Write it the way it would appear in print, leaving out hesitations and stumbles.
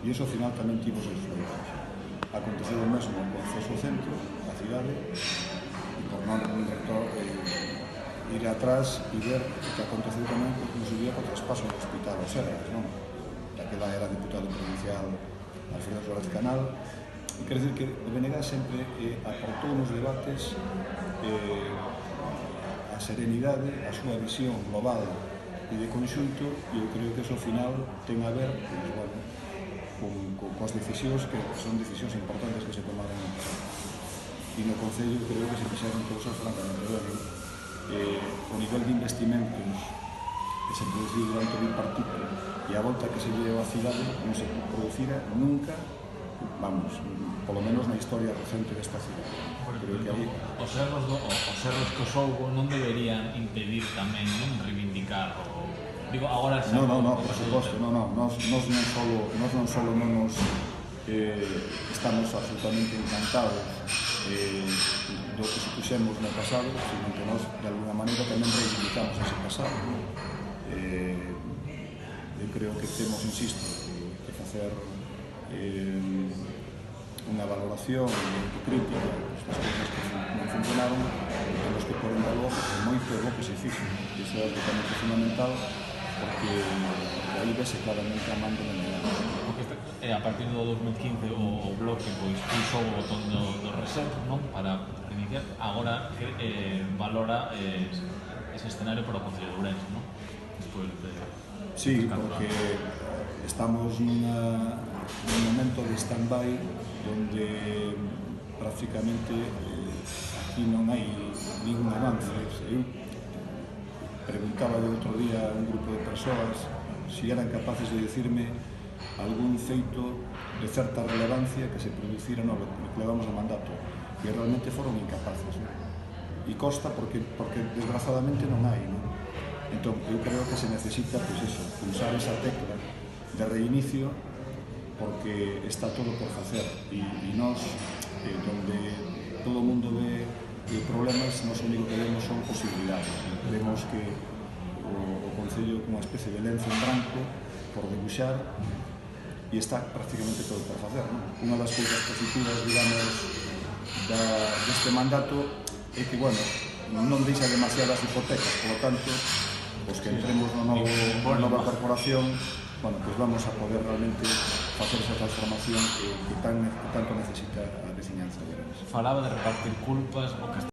E iso ao final tamén tivo seus feitos. Aconteceu o mesmo con Ceso Centro, a cidade, e por non ir atrás e ver o que aconteceu tamén no seu día co traspaso do hospital ao Serras, non? Daquela era diputado provincial Alfredo Suárez Canal. E quero dicir que o BNG sempre aportou nos debates a serenidade, a súa visión global e de conxunto, e eu creo que eso ao final ten a ver coas decisións que son decisións importantes que se tomaron no pasado. E no Concello creo que se fixeron cousas francamente ben. O nivel de investimentos que se produciu durante o bipartito e a volta que se llevou a cidade non se producira nunca, vamos, polo menos na historia recente desta cidade. Creo que aí os erros que os houbo non deberían impedir tamén reivindicar o... Digo, agora xa... No, por suposto, Nos non solo non nos estamos absolutamente encantados do que se puxemos no pasado, sino que nos, de alguna maneira, tamén reivindicamos ese pasado. Eu creo que temos, insisto, que facer unha valoración crítica das cousas que non funcionaron e dos que por en valor moito bo que se fixo. Iso é absolutamente fundamental porque aí vese claramente a man do BNG. A partir do 2015 o Bloque pulsou o botón do reset, non? Para reiniciar. Agora valora ese escenario para o Concello de Ourense, non? Sí, porque estamos nun momento de stand-by onde prácticamente aquí non hai ningún avance. Eu preguntaba de outro día a un grupo de persoas se eran capaces de decirme algún feito de certa relevancia que se producira no que levamos a mandato, e realmente foron incapaces. E costa porque desgrazadamente non hai. Entón, eu creo que se necesita, pulsar esa tecla de reinicio, porque está todo por facer, e nós, donde todo o mundo ve problemas, nós o único que vemos son posibilidades. Vemos que o Concello é unha especie de lenzo en branco por debuxar e está prácticamente todo por facer. Unha das cousas positivas, digamos, deste mandato é que, bueno, non deixa demasiadas hipotecas, por lo tanto, os que entremos na nova corporación, bueno, pues vamos a poder realmente facer esa transformación que tanto necesita a veciñanza de Ourense. Falaba de repartir culpas, o que